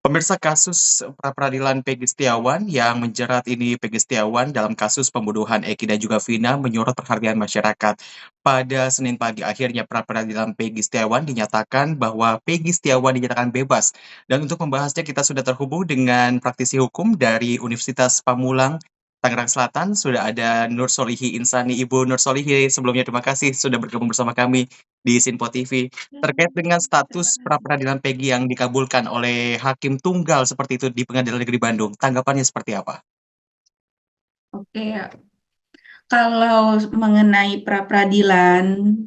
Pemirsa kasus pra-peradilan Peggy Setiawan yang menjerat ini Peggy Setiawan dalam kasus pembunuhan Eki dan juga Vina menyorot perhatian masyarakat. Pada Senin pagi akhirnya pra-peradilan Peggy Setiawan dinyatakan bahwa Peggy Setiawan dinyatakan bebas. Dan untuk membahasnya kita sudah terhubung dengan praktisi hukum dari Universitas Pamulang, Tangerang Selatan. Sudah ada Nur Solihi Insani. Ibu Nur Solihi, sebelumnya terima kasih sudah bergabung bersama kami di Sinpo TV. Terkait dengan Terima status kasih. pra-peradilan Peggy yang dikabulkan oleh hakim tunggal seperti itu di Pengadilan Negeri Bandung, tanggapannya seperti apa? Oke, ya. Kalau mengenai pra-peradilan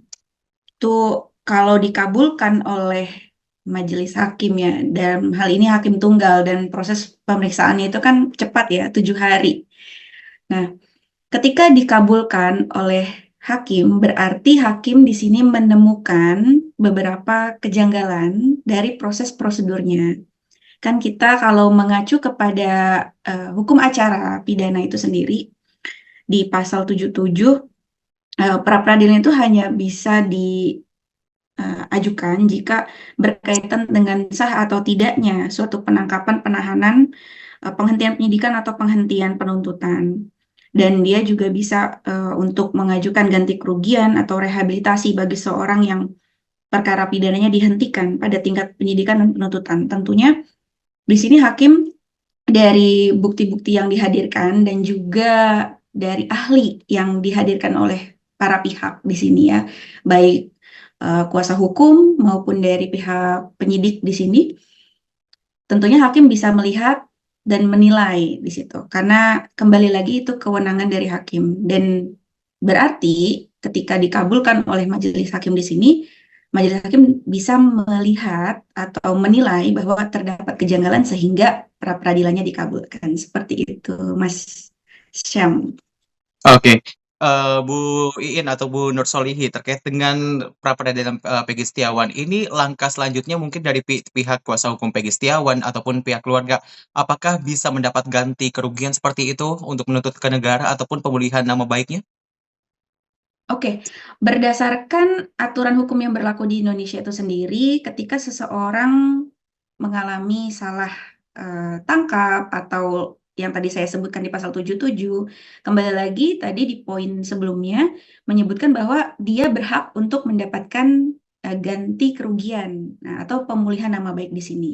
tuh kalau dikabulkan oleh majelis hakim ya, dalam hal ini hakim tunggal dan proses pemeriksaannya itu kan cepat ya, 7 hari. Nah, ketika dikabulkan oleh hakim, berarti hakim di sini menemukan beberapa kejanggalan dari proses prosedurnya. Kan kita kalau mengacu kepada hukum acara pidana itu sendiri, di pasal 77 pra-peradilan itu hanya bisa diajukan jika berkaitan dengan sah atau tidaknya suatu penangkapan, penahanan, penghentian penyidikan atau penghentian penuntutan. Dan dia juga bisa untuk mengajukan ganti kerugian atau rehabilitasi bagi seorang yang perkara pidananya dihentikan pada tingkat penyidikan dan penuntutan. Tentunya di sini hakim dari bukti-bukti yang dihadirkan dan juga dari ahli yang dihadirkan oleh para pihak di sini ya, baik kuasa hukum maupun dari pihak penyidik di sini, tentunya hakim bisa melihat dan menilai di situ. Karena kembali lagi itu kewenangan dari hakim dan berarti ketika dikabulkan oleh majelis hakim di sini, majelis hakim bisa melihat atau menilai bahwa terdapat kejanggalan sehingga pra peradilannya dikabulkan. Seperti itu, Mas Syam. Oke, Bu Iin atau Bu Nur Solihi terkait dengan pra-peradilan, Peggy Setiawan ini langkah selanjutnya mungkin dari pihak kuasa hukum Peggy Setiawan ataupun pihak keluarga, apakah bisa mendapat ganti kerugian seperti itu untuk menuntut ke negara ataupun pemulihan nama baiknya? Oke, berdasarkan aturan hukum yang berlaku di Indonesia itu sendiri, ketika seseorang mengalami salah tangkap atau yang tadi saya sebutkan di pasal 77, kembali lagi tadi di poin sebelumnya menyebutkan bahwa dia berhak untuk mendapatkan ganti kerugian, nah, atau pemulihan nama baik di sini.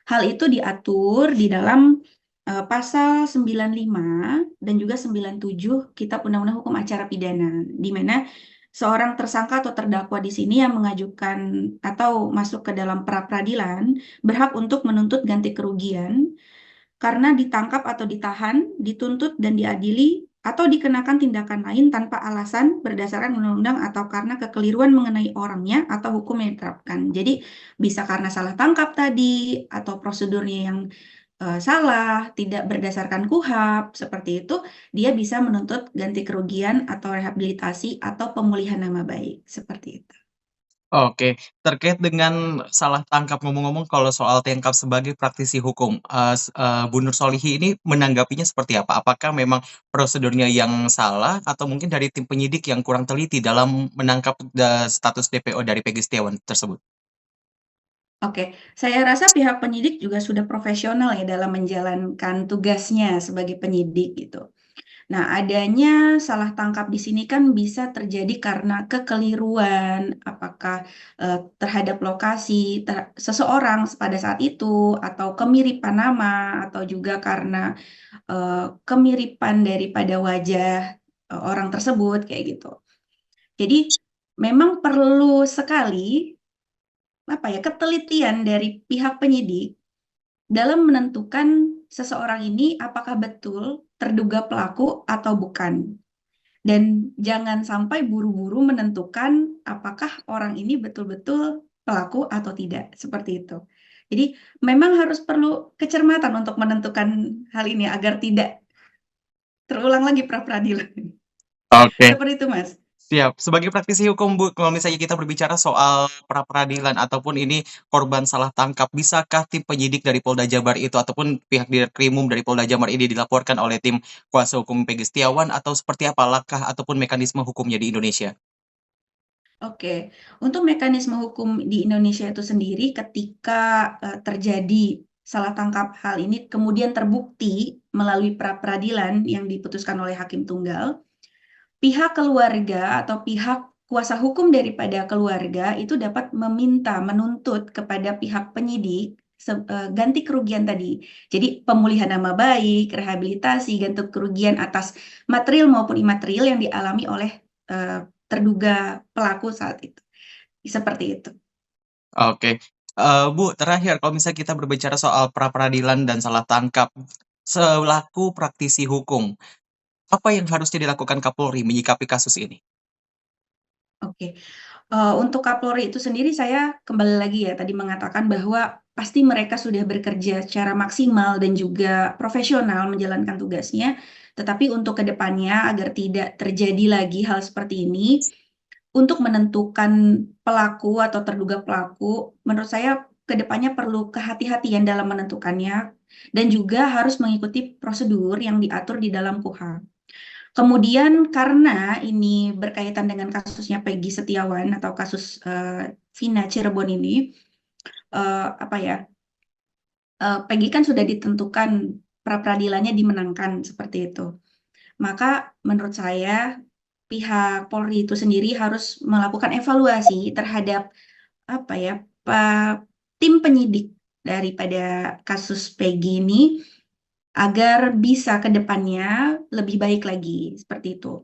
Hal itu diatur di dalam pasal 95 dan juga 97 Kitab Undang-Undang Hukum Acara Pidana, di mana seorang tersangka atau terdakwa di sini yang mengajukan atau masuk ke dalam pra-peradilan berhak untuk menuntut ganti kerugian karena ditangkap atau ditahan, dituntut dan diadili atau dikenakan tindakan lain tanpa alasan berdasarkan undang-undang atau karena kekeliruan mengenai orangnya atau hukum yang diterapkan. Jadi bisa karena salah tangkap tadi atau prosedurnya yang salah, tidak berdasarkan KUHAP, seperti itu, dia bisa menuntut ganti kerugian atau rehabilitasi atau pemulihan nama baik, seperti itu. Oke, terkait dengan salah tangkap ngomong-ngomong kalau soal tangkap sebagai praktisi hukum, Bu Nur Solihi ini menanggapinya seperti apa? Apakah memang prosedurnya yang salah atau mungkin dari tim penyidik yang kurang teliti dalam menangkap status DPO dari Peggy Setiawan tersebut? Oke, saya rasa pihak penyidik juga sudah profesional ya dalam menjalankan tugasnya sebagai penyidik gitu. Nah, adanya salah tangkap di sini kan bisa terjadi karena kekeliruan, apakah terhadap lokasi seseorang pada saat itu, atau kemiripan nama, atau juga karena kemiripan daripada wajah orang tersebut kayak gitu. Jadi memang perlu sekali apa ya ketelitian dari pihak penyidik dalam menentukan seseorang ini apakah betul terduga pelaku atau bukan. Dan jangan sampai buru-buru menentukan apakah orang ini betul-betul pelaku atau tidak, seperti itu. Jadi memang harus perlu kecermatan untuk menentukan hal ini agar tidak terulang lagi pra peradilan. Oke. Seperti itu, Mas. Siap. Sebagai praktisi hukum, Bu, kalau misalnya kita berbicara soal pra-peradilan ataupun ini korban salah tangkap, bisakah tim penyidik dari Polda Jabar itu ataupun pihak Direkrimum dari Polda Jabar ini dilaporkan oleh tim kuasa hukum Peggy Setiawan atau seperti apa langkah ataupun mekanisme hukumnya di Indonesia? Oke, untuk mekanisme hukum di Indonesia itu sendiri ketika terjadi salah tangkap hal ini kemudian terbukti melalui pra-peradilan yang diputuskan oleh hakim tunggal, pihak keluarga atau pihak kuasa hukum daripada keluarga itu dapat meminta, menuntut kepada pihak penyidik ganti kerugian tadi. Jadi pemulihan nama baik, rehabilitasi, ganti kerugian atas material maupun imaterial yang dialami oleh terduga pelaku saat itu. Seperti itu. Oke, Bu, terakhir kalau misalnya kita berbicara soal pra-peradilan dan salah tangkap, selaku praktisi hukum, apa yang harusnya dilakukan Kapolri menyikapi kasus ini? Oke. Untuk Kapolri itu sendiri saya kembali lagi ya tadi mengatakan bahwa pasti mereka sudah bekerja secara maksimal dan juga profesional menjalankan tugasnya. Tetapi untuk kedepannya agar tidak terjadi lagi hal seperti ini, untuk menentukan pelaku atau terduga pelaku, menurut saya kedepannya perlu kehati-hatian dalam menentukannya dan juga harus mengikuti prosedur yang diatur di dalam KUHP. Kemudian karena ini berkaitan dengan kasusnya Peggy Setiawan atau kasus Vina Cirebon ini, apa ya, Peggy kan sudah ditentukan pra-peradilannya dimenangkan seperti itu. Maka menurut saya pihak Polri itu sendiri harus melakukan evaluasi terhadap apa ya, tim penyidik daripada kasus Peggy ini agar bisa ke depannya lebih baik lagi seperti itu.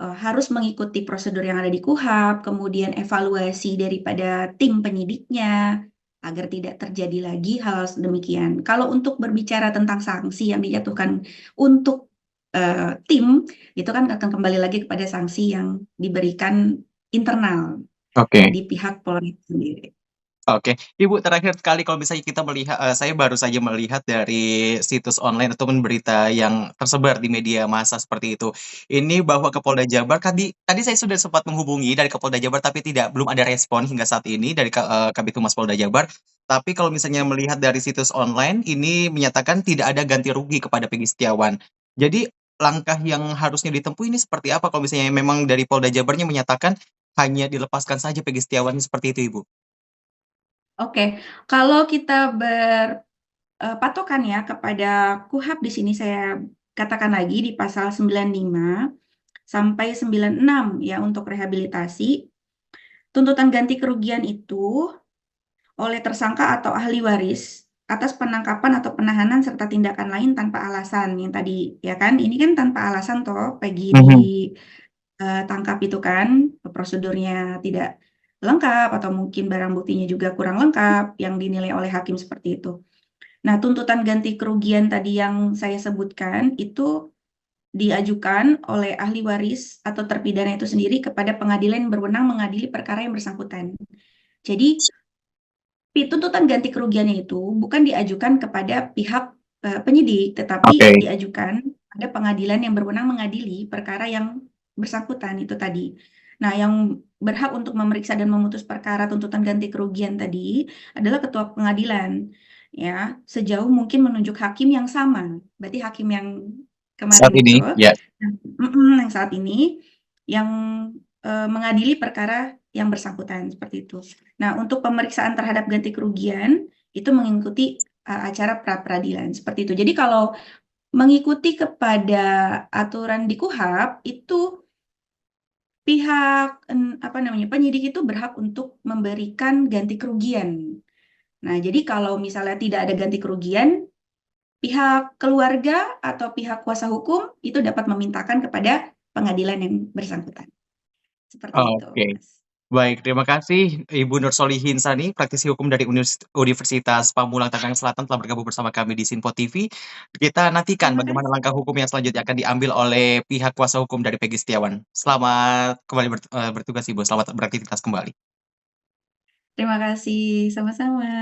Harus mengikuti prosedur yang ada di KUHP, kemudian evaluasi daripada tim penyidiknya, agar tidak terjadi lagi hal demikian. Kalau untuk berbicara tentang sanksi yang dijatuhkan untuk tim, itu kan akan kembali lagi kepada sanksi yang diberikan internal Oke. di pihak Polri sendiri. Oke, Ibu terakhir sekali kalau misalnya kita melihat, saya baru saja melihat dari situs online ataupun berita yang tersebar di media massa seperti itu. Ini bahwa Kapolda Jabar tadi saya sudah sempat menghubungi dari Kapolda Jabar tapi belum ada respon hingga saat ini dari Kabid Humas Polda Jabar. Tapi kalau misalnya melihat dari situs online ini menyatakan tidak ada ganti rugi kepada Peggy Setiawan. Jadi langkah yang harusnya ditempuh ini seperti apa kalau misalnya memang dari Polda Jabarnya menyatakan hanya dilepaskan saja Peggy Setiawan seperti itu, Ibu? Oke, kalau kita berpatokan ya kepada KUHP di sini saya katakan lagi di pasal 95 sampai 96 ya untuk rehabilitasi. Tuntutan ganti kerugian itu oleh tersangka atau ahli waris atas penangkapan atau penahanan serta tindakan lain tanpa alasan yang tadi ya kan ini kan tanpa alasan toh Peggy Mhm. ditangkap itu kan prosedurnya tidak lengkap atau mungkin barang buktinya juga kurang lengkap yang dinilai oleh hakim seperti itu. Nah, tuntutan ganti kerugian tadi yang saya sebutkan itu diajukan oleh ahli waris atau terpidana itu sendiri kepada pengadilan yang berwenang mengadili perkara yang bersangkutan. Jadi, tuntutan ganti kerugiannya itu bukan diajukan kepada pihak penyidik, tetapi Oke. diajukan pada pengadilan yang berwenang mengadili perkara yang bersangkutan itu tadi. Nah, yang berhak untuk memeriksa dan memutus perkara tuntutan ganti kerugian tadi adalah ketua pengadilan, ya, sejauh mungkin menunjuk hakim yang sama. Berarti hakim yang Saat kemarin itu, ini? Ya. yang saat ini, yang mengadili perkara yang bersangkutan seperti itu. Nah, untuk pemeriksaan terhadap ganti kerugian itu mengikuti acara pra-peradilan seperti itu. Jadi kalau mengikuti kepada aturan di KUHP itu pihak apa namanya penyidik itu berhak untuk memberikan ganti kerugian. Nah, jadi kalau misalnya tidak ada ganti kerugian, pihak keluarga atau pihak kuasa hukum itu dapat memintakan kepada pengadilan yang bersangkutan. Seperti itu, Oke. Mas. Baik, terima kasih Ibu Nursolihin Sani, praktisi hukum dari Universitas Pamulang Tangerang Selatan telah bergabung bersama kami di Sinpo TV. Kita nantikan Terima bagaimana langkah kasih. hukum yang selanjutnya akan diambil oleh pihak kuasa hukum dari Peggy Setiawan. Selamat kembali bertugas Ibu, selamat beraktivitas kembali. Terima kasih. Sama-sama.